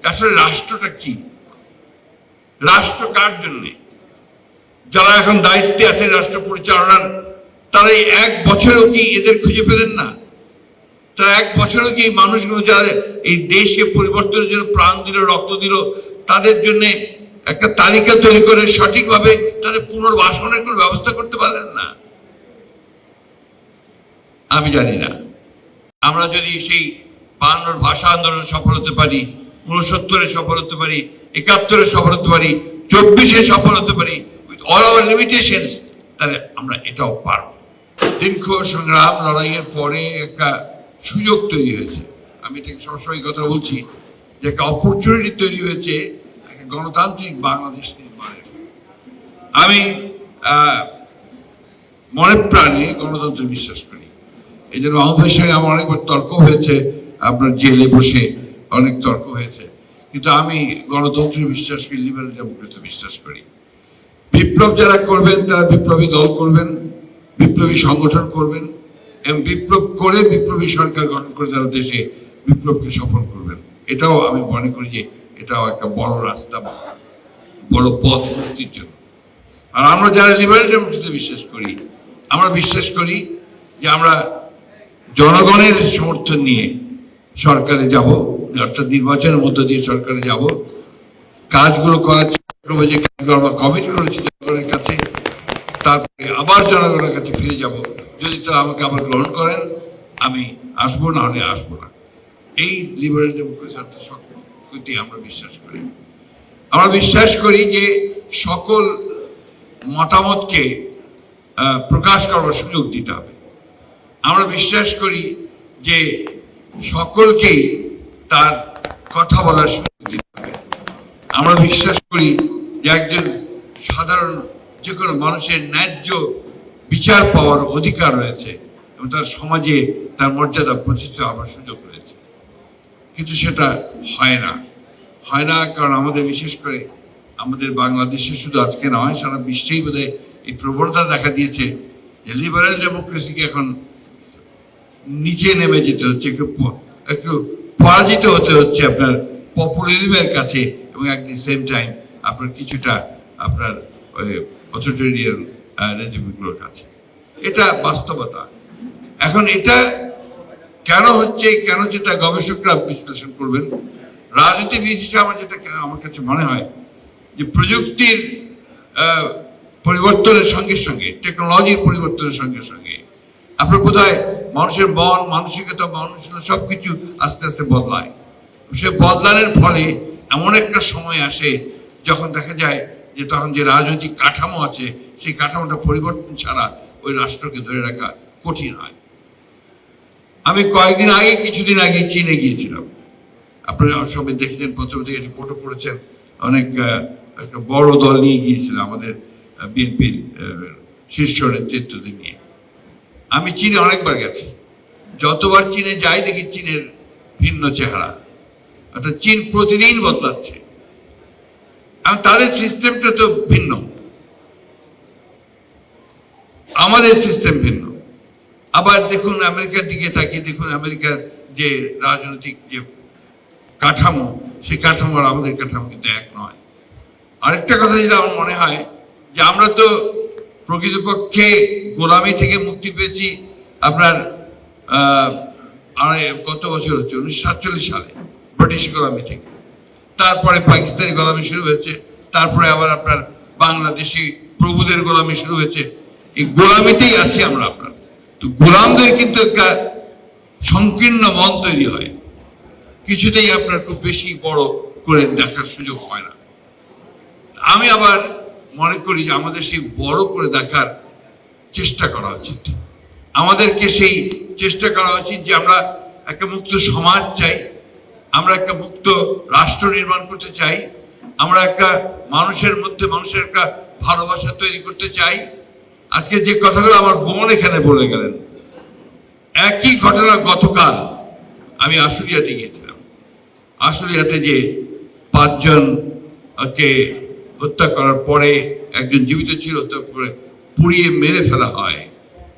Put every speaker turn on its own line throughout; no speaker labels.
আসলে রাষ্ট্রটা কি, রাষ্ট্র কার জন্য? যারা এখন দায়িত্বে আছে রাষ্ট্র পরিচালনার, তারা এই 1 বছরেও কি এদের খুঁজে পেলেন না? তারা 1 বছরেও কি মানুষগুলো যারা এই দেশে পরিবর্তনের জন্য প্রাণ দিল, রক্ত দিল, তাদের জন্য একটা তালিকা তৈরি করে সঠিকভাবে তাদের পুনর্বাসনের কোনো ব্যবস্থা করতে পারলেন না? আমি জানি না। আমরা যদি সেই 52 ভাষা আন্দোলনে সফল হতে পারি, 69 সফল হতে পারি, 71 সফল হতে পারি, 24 সফল হতে পারি, উইথ অল আওয়ার লিমিটেশনস, তাহলে আমরা এটাও পারব। দীর্ঘ সংগ্রাম লড়াইয়ের পরে একটা সুযোগ তৈরি হয়েছে। আমি এটাকে সবসময় কথা বলছি যে একটা অপরচুনিটি তৈরি হয়েছে একটা গণতান্ত্রিক বাংলাদেশ নির্মাণের। আমি মনে প্রাণে গণতন্ত্রে বিশ্বাস করি। এই জন্য মাহমুদের সঙ্গে আমার অনেকবার তর্ক হয়েছে, আপনার জেলে বসে অনেক তর্ক হয়েছে, কিন্তু আমি গণতন্ত্রে বিশ্বাস করি, লিবারেল ডেমোক্রেসিতে বিশ্বাস করি। বিপ্লব যারা করবেন তারা বিপ্লবী দল করবেন, বিপ্লবী সংগঠন করবেন, এবং বিপ্লব করে বিপ্লবী সরকার গঠন করে যারা দেশে বিপ্লবকে সফল করবেন। এটাও আমি মনে করি যে এটাও একটা বড় রাস্তা, বড় পথ মুক্তির জন্য। আর আমরা যারা লিবারেল ডেমোক্রেসিতে বিশ্বাস করি, আমরা বিশ্বাস করি যে আমরা জনগণের সমর্থন নিয়ে সরকারে যাব, অর্থাৎ নির্বাচনের মধ্য দিয়ে সরকারে যাব, কাজগুলো করার চেষ্টা করবো যে কাজগুলো আমরা কমিট করেছি জনগণের কাছে, তারপরে আবার জনগণের কাছে ফিরে যাব। যদি তারা আমাকে আবার গ্রহণ করেন আমি আসবো, না হলে আসবো না। এই লিবারেল ডেমোক্রেসি শক্তি আমরা বিশ্বাস করি। আমরা বিশ্বাস করি যে সকল মতামতকে প্রকাশ করার সুযোগ দিতে হবে। আমরা বিশ্বাস করি যে সকলকেই তার কথা বলার সুযোগ দিতে হবে। আমরা বিশ্বাস করি যে একজন সাধারণ যে কোনো মানুষের ন্যায্য বিচার পাওয়ার অধিকার রয়েছে এবং তার সমাজে তার মর্যাদা প্রতিষ্ঠিত হওয়ার সুযোগ রয়েছে। কিন্তু সেটা হয় না, কারণ আমাদের বিশেষ করে আমাদের বাংলাদেশে শুধু আজকে নয়, সারা বিশ্বেই বোধহয় এই প্রবণতা দেখা দিয়েছে যে লিবারেল ডেমোক্রেসিকে এখন নিচে নেমে যেতে হচ্ছে, একটু পরাজিত হতে হচ্ছে আপনার পপুলারিজমের কাছে, এবং অ্যাট দি সেম টাইম আপনার কিছুটা আপনার অথরিটেরিয়ান রেজিমগুলোর কাছে। এটা বাস্তবতা। এখন এটা কেন হচ্ছে, কেন যেটা গবেষকরা বিশ্লেষণ করবেন। রাজনীতিবিদ হিসেবে আমার কাছে মনে হয় যে প্রযুক্তির পরিবর্তনের সঙ্গে সঙ্গে, টেকনোলজির পরিবর্তনের সঙ্গে সঙ্গে আপনার বোধহয় মানুষের মন মানসিকতা সবকিছু আস্তে আস্তে বদলায়। সে বদলানোর ফলে এমন একটা সময় আসে যখন দেখা যায় যে তখন যে রাজনৈতিক কাঠামো আছে সেই কাঠামোটা পরিবর্তন ছাড়া ওই রাষ্ট্রকে ধরে রাখা কঠিন হয়। আমি কিছুদিন আগে চীনে গিয়েছিলাম। আপনারা সবাই দেখেছেন, প্রথম থেকে রিপোর্টও করেছেন, অনেক একটা বড় দল নিয়ে গিয়েছিলাম আমাদের বিএনপির শীর্ষ নেতৃত্বদের নিয়ে। আমি চীনে অনেকবার গেছি, যতবার চীনে যাই দেখি চীনের ভিন্ন চেহারা, অর্থাৎ চীন প্রতিদিন বদলাচ্ছে। তাদের সিস্টেমটা তো ভিন্ন, আমাদের সিস্টেম ভিন্ন। আবার দেখুন আমেরিকার দিকে তাকিয়ে দেখুন, আমেরিকার যে রাজনৈতিক যে কাঠামো, সেই কাঠামো আর আমাদের কাঠামো কিন্তু এক নয়। আরেকটা কথা যেটা আমার মনে হয় যে আমরা তো প্রকৃতপক্ষে গোলামি থেকে মুক্তি পেয়েছি আপনার কত বছর হচ্ছে, 1947 সালে ব্রিটিশ গোলামি থেকে। তারপরে পাকিস্তানি গোলামি শুরু হয়েছে, তারপরে আবার আপনার বাংলাদেশি প্রভুদের গোলামি শুরু হয়েছে। এই গোলামিতেই আছি আমরা। আপনার তো গোলামদের কিন্তু একটা সংকীর্ণ মন তৈরি হয়, কিছুতেই আপনার খুব বেশি বড় করে দেখার সুযোগ হয় না। আমি আবার মনে করি যে আমাদের সেই বড় করে দেখার চেষ্টা করা উচিত। আমাদেরকে সেই চেষ্টা করা উচিত যে আমরা একটা মুক্ত সমাজ চাই, আমরা একটা মুক্ত রাষ্ট্র নির্মাণ করতে চাই, আমরা একটা মানুষের মধ্যে মানুষের একটা ভালোবাসা তৈরি করতে চাই। আজকে যে কথাগুলো আমার বোন এখানে বলে গেলেন, একই ঘটনা গতকাল আমি আশুলিয়াতে গিয়েছিলাম। আশুলিয়াতে যে 5 জনকে হত্যা করার পরে একজন জীবিত ছিল, তারপরে পুড়িয়ে মেরে ফেলা হয়,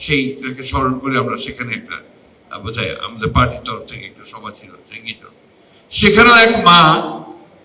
সেইটাকে স্মরণ করে আমরা সেখানে একটা বোধহয় আমাদের পার্টির তরফ থেকে একটা সভা ছিল, গিয়েছিল। সেখানেও এক মা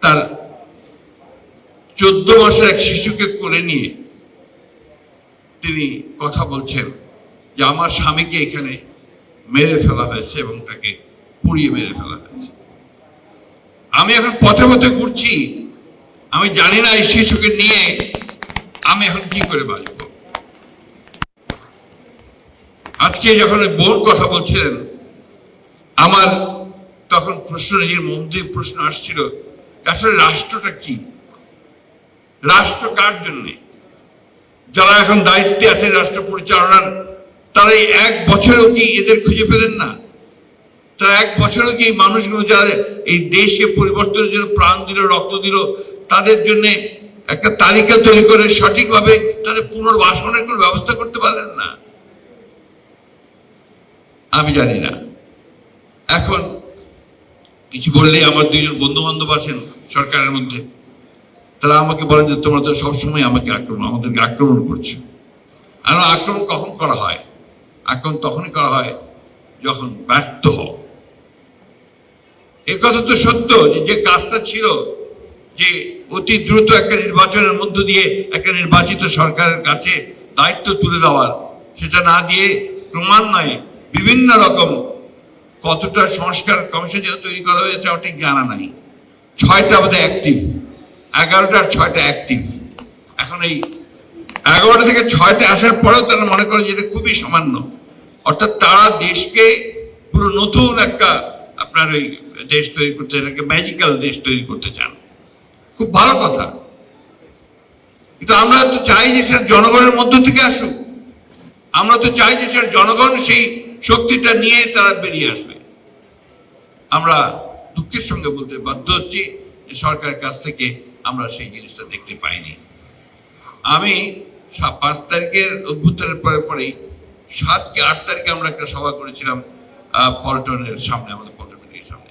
তার 14 মাসের এক শিশুকে কোলে নিয়ে তিনি কথা বলছেন যে আমার স্বামীকে এখানে মেরে ফেলা হয়েছে এবং তাকে পুড়িয়ে মেরে ফেলা হয়েছে। আমি এখন পথে পথে ঘুরছি, আমি জানি না এই শিশুকে নিয়ে আমি এখন কি করে বাঁচব। আজকে যখন বোন কথা বলছিলেন, আমার তখন প্রশ্ন, নিজের মন থেকে প্রশ্ন আসছিল, আসলে রাষ্ট্রটা কি, রাষ্ট্র কার জন্য? যারা এখন দায়িত্বে আছে রাষ্ট্র পরিচালনার, তারা এই 1 বছরেও কি এদের খুঁজে পেলেন না? তারা 1 বছরেও কি মানুষগুলো যারা এই দেশে পরিবর্তনের জন্য প্রাণ দিল, রক্ত দিল, তাদের জন্য একটা তালিকা তৈরি করে সঠিকভাবে তাদের পুনর্বাসনের কোনো ব্যবস্থা করতে পারলেন না? আমি জানি না। এখন কিছু বললেই আমার 2জন বন্ধু বান্ধব আছেন সরকারের মধ্যে, তারা আমাকে বলেন যে তোমরা তো সবসময় আমাদেরকে আক্রমণ করছো। আর আক্রমণ কখন করা হয়? আক্রমণ তখনই করা হয় যখন ব্যর্থ হও। এ কথা তো সত্য যে কাজটা ছিল যে অতি দ্রুত একটা নির্বাচনের মধ্য দিয়ে একটা নির্বাচিত সরকারের কাছে দায়িত্ব তুলে দেওয়ার, সেটা না দিয়ে ক্রমান্বয়ে বিভিন্ন রকম কতটা সংস্কার কমিশন তৈরি করা হয়েছে আমার ঠিক জানা নাই। 6টা বোধহয় অ্যাক্টিভ, 11টার 6টা অ্যাক্টিভ। এখন এই 11টা থেকে 6টা আসার পরেও তারা মনে করেন যে এটা খুবই সামান্য। অর্থাৎ তারা দেশকে পুরো নতুন একটা আপনার ওই দেশ তৈরি করতে চান, একটা ম্যাজিক্যাল দেশ তৈরি করতে চান। খুব ভালো কথা, কিন্তু আমরা তো চাই যে সেটা জনগণের মধ্য থেকে আসুক। আমরা তো চাই যে সেটা জনগণ সেই শক্তিটা নিয়ে তারা বেরিয়ে আসবে। আমরা দুঃখের সঙ্গে বলতে বাধ্য হচ্ছি যে সরকারের কাছ থেকে আমরা সেই জিনিসটা দেখতে পাইনি। আমি 5 তারিখের অভ্যুত্থানের পরেই 7 কি 8 তারিখে আমরা একটা সভা করেছিলাম পল্টনের সামনে, আমাদের পল্টনের সামনে।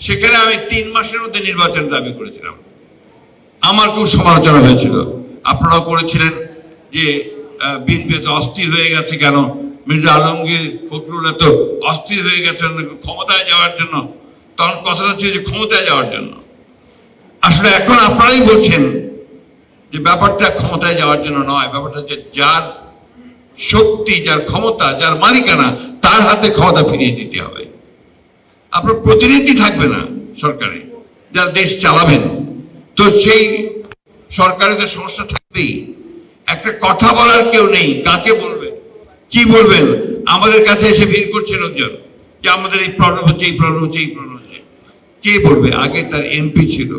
সেখানে আমি 3 মাসের মধ্যে নির্বাচন দাবি করেছিলাম। আমার খুব সমালোচনা হয়েছিল, আপনারাও করেছিলেন যে বিএনপি এত অস্থির হয়ে গেছে কেন, মির্জা আলমগীর, ফখরুল এত অস্থির হয়ে গেছে ক্ষমতায় যাওয়ার জন্য। তখন কথাটা ছিল যে ক্ষমতায় যাওয়ার জন্য। আসলে এখন আপনারাই বলছেন যে ব্যাপারটা ক্ষমতায় যাওয়ার জন্য নয়, ব্যাপারটা হচ্ছে যার শক্তি, যার ক্ষমতা, যার মালিকানা, তার হাতে ক্ষমতা ফিরিয়ে দিতে হবে। আপনার প্রতিনিধি থাকবে না সরকারে, যারা দেশ চালাবেন, তো সেই সরকারের তো সমস্যা থাকবেই। একটা কথা বলার কেউ নেই, কাকে বলবে, কি বলবেন? আমাদের কাছে এসে ভিড় করছে লোকজন যে আমাদের এই প্রবলেম হচ্ছে, এই প্রবলেম হচ্ছে, এই প্রবলেম হচ্ছে। কে বলবে? আগে তার এমপি ছিল,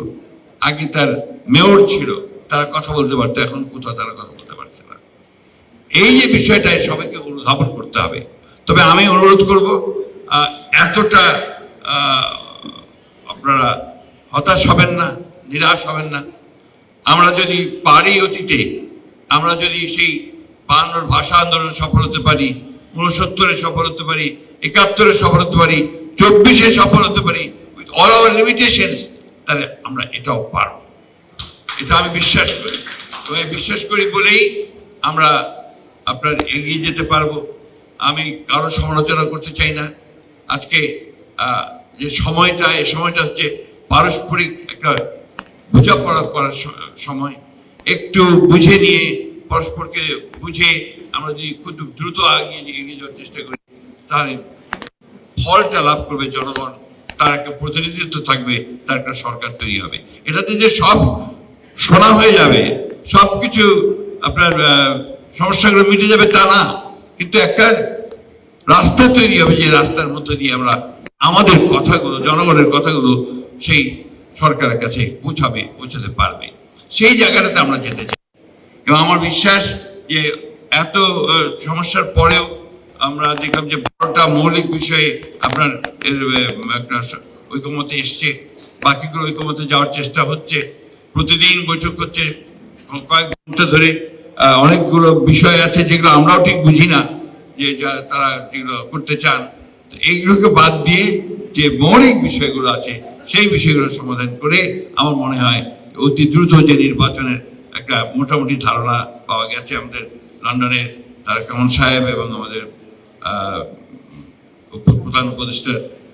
আগে তার মেয়র ছিল, তারা কথা বলতে পারতো, এখন কোথাও তারা কথা বলতে পারছে না। এই যে বিষয়টা সবাইকে অনুধাবন করতে হবে। তবে আমি অনুরোধ করব, এতটা আপনারা হতাশ হবেন না, নিরাশ হবেন না। আমরা যদি পারি অতীতে, আমরা যদি সেই 52 ভাষা আন্দোলনে সফল হতে পারি, 69-এ সফল হতে পারি, 71-এ সফল হতে পারি, 24-এ সফল হতে পারি, উইথ অল আওয়ার লিমিটেশনস, তাহলে আমরা এটাও পারব। এটা আমি বিশ্বাস করি। তো এই বিশ্বাস করি বলেই আমরা আপনার এগিয়ে যেতে পারবো। আমি কারো সমালোচনা করতে চাই না। আজকে যে সময়টা, এই সময়টা হচ্ছে পারস্পরিক একটা বোঝাপড়া করার সময়। একটু বুঝে নিয়ে, পরস্পরকে বুঝে আমরা যদি খুব দ্রুত এগিয়ে যাওয়ার চেষ্টা করি, তাহলে ফলটা লাভ করবে জনগণ, তার একটা প্রতিনিধিত্ব থাকবে, তার একটা সরকার তৈরি হবে। এটাতে যে সব শোনা হয়ে যাবে, সবকিছু আপনার সমস্যাগুলো মিটে যাবে তা না, কিন্তু একটা রাস্তা তৈরি হবে, যে রাস্তার মধ্যে দিয়ে আমরা আমাদের কথাগুলো, জনগণের কথাগুলো সেই সরকারের কাছে পৌঁছাতে পারবে। সেই জায়গাটাতে আমরা যেতে চাই। এবং আমার বিশ্বাস যে এত সমস্যার পরেও আমরা দেখলাম যে 12টা মৌলিক বিষয়ে আপনার একটা ঐকমত্যে এসছে। বাকিগুলো ঐকমত্যে যাওয়ার চেষ্টা হচ্ছে, প্রতিদিন বৈঠক হচ্ছে কয়েক ঘন্টা ধরে। অনেকগুলো বিষয় আছে যেগুলো আমরাও ঠিক বুঝি না, যে তারা যেগুলো করতে চান। এইগুলোকে বাদ দিয়ে যে মৌলিক বিষয়গুলো আছে, সেই বিষয়গুলো সমাধান করে আমার মনে হয় অতি দ্রুত যে নির্বাচনের একটা মোটামুটি ধারণা পাওয়া গেছে আমাদের লন্ডনের তারেক রহমান সাহেব এবং আমাদের প্রধান উপদেষ্টা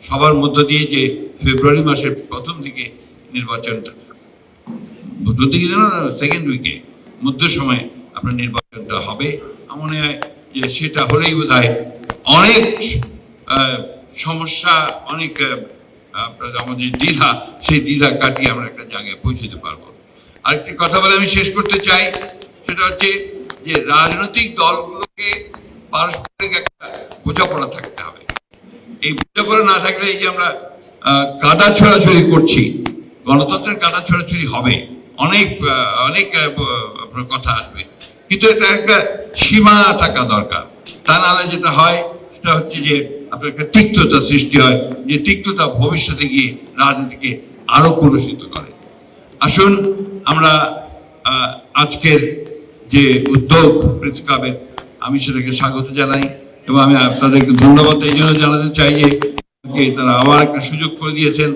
সবার মধ্য দিয়ে, যে ফেব্রুয়ারি মাসের প্রথম দিকে নির্বাচনটা প্রতিদিন সেকেন্ড উইকে মধ্য সময়ে আপনার নির্বাচনটা হবে। আমার মনে হয় যে সেটা হলেই বোধহয় অনেক সমস্যা, অনেক আপনার আমাদের দ্বিধা, সেই দ্বিধা কাটিয়ে আমরা একটা জায়গায় পৌঁছতে পারবো। আরেকটি কথা বলে আমি শেষ করতে চাই, সেটা হচ্ছে যে রাজনৈতিক দলগুলোকে পারস্পরিক একটা বোঝাপড়া থাকতে হবে। এই বোঝাপড়া না থাকলে এই যে আমরা কাদা ছড়াছড়ি করছি, গণতন্ত্রের কাদা ছড়াছড়ি হবে, অনেক অনেক আপনার কথা আসবে, কিন্তু এটা একটা সীমা থাকা দরকার। তা নাহলে যেটা হয় সেটা হচ্ছে যে আপনার একটা তিক্ততা সৃষ্টি হয়, যে তিক্ততা ভবিষ্যতে গিয়ে রাজনীতিকে আরো কলুষিত করে। আসুন আমরা আজকের যে উদ্যোগ প্রেস ক্লাবের, আমি সেটাকে স্বাগত জানাই এবং আমি আপনাদেরকে ধন্যবাদ এই জন্য জানাতে চাই যে তারা আবার একটা সুযোগ করে দিয়েছেন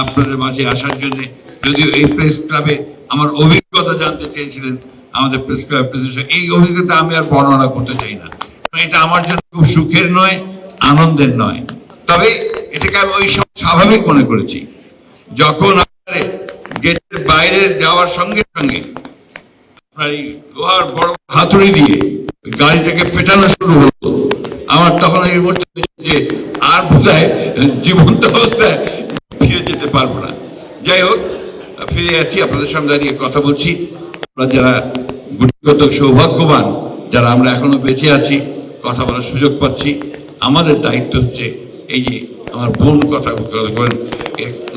আপনাদের মাঝে আসার জন্য। যদিও এই প্রেস ক্লাবে আমার অভিজ্ঞতা জানতে চেয়েছিলেন আমাদের প্রেস ক্লাব প্রেসিডেন্ট, এই অভিজ্ঞতা আমি আর বর্ণনা করতে চাই না, এটা আমার জন্য খুব সুখের নয়, আনন্দের নয়। তবে এটাকে আমি ওই স্বাভাবিক মনে করেছি যখন গেটের বাইরে যাওয়ার সঙ্গে সঙ্গে আপনার এই লোহার বড় হাতুড়ি দিয়ে গাড়িটাকে পেটানো শুরু হলো। আমার তখন এই মুহূর্তে যে আর বোধহয় জীবন্ত অবস্থায় ফিরে যেতে পারবো না। যাই হোক, ফিরে আছি, আপনাদের সামনে দাঁড়িয়ে কথা বলছি। আমরা যারা গুটিগত সৌভাগ্যবান, যারা আমরা এখনো বেঁচে আছি, কথা বলার সুযোগ পাচ্ছি, আমাদের দায়িত্ব হচ্ছে এই যে আমার বোন কথা বলেন,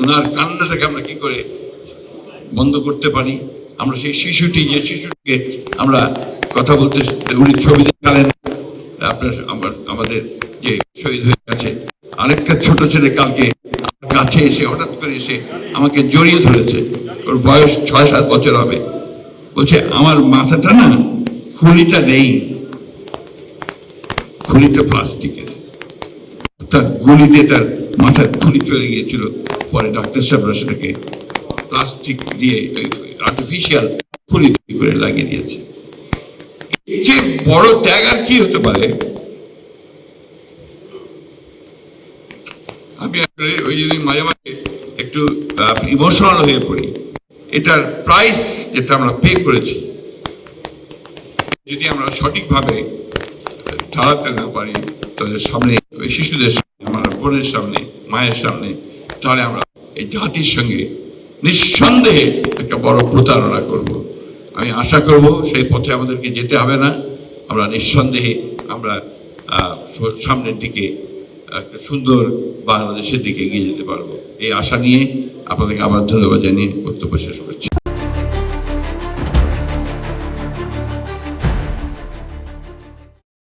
ওনার কান্নাটাকে আমরা কি করে বন্ধ করতে পারি। আমরা সেই শিশুটি, যে শিশুটিকে আমরা কথা বলতে, উনি ছবি দেখালেন আপনার আমাদের যে শহীদ হয়ে গেছে, আরেকটা ছোট ছেলে কালকে কাছে এসে হঠাৎ করে এসে আমাকে জড়িয়ে ধরেছে, ওর বয়স 6-7 বছর হবে, বলছে আমার মাথাটা না, খুলিটা নেই, খুলিটা প্লাস্টিকের, তার গুলিতে তার মাথার খুলি চলে গিয়েছিল। পরে ডাক্তার সাহেবরা সেটাকে প্লাস্টিক দিয়ে আর্টিফিশিয়াল খুলি করে লাগিয়ে দিয়েছে। এই যে বড় ত্যাগ আর কি হতে পারে। আমি আসলে ওই যদি মাঝে মাঝে একটু ইমোশনাল হয়ে পড়ি। এটার প্রাইস যেটা আমরা পে করেছি, যদি আমরা সঠিকভাবে চালাতে না পারি তাদের সামনে, ওই শিশুদের সামনে, আমার বোনের সামনে, মায়ের সামনে, তাহলে আমরা এই জাতির সঙ্গে নিঃসন্দেহে একটা বড় প্রতারণা করব। আমি আশা করব সেই পথে আমাদেরকে যেতে হবে না, আমরা নিঃসন্দেহে আমরা সামনের দিকে একটা সুন্দর বাংলাদেশের দিকে এগিয়ে যেতে পারবো। এই আশা নিয়ে আপনাদেরকে আবার ধন্যবাদ জানিয়ে বক্তব্য শেষ করছি।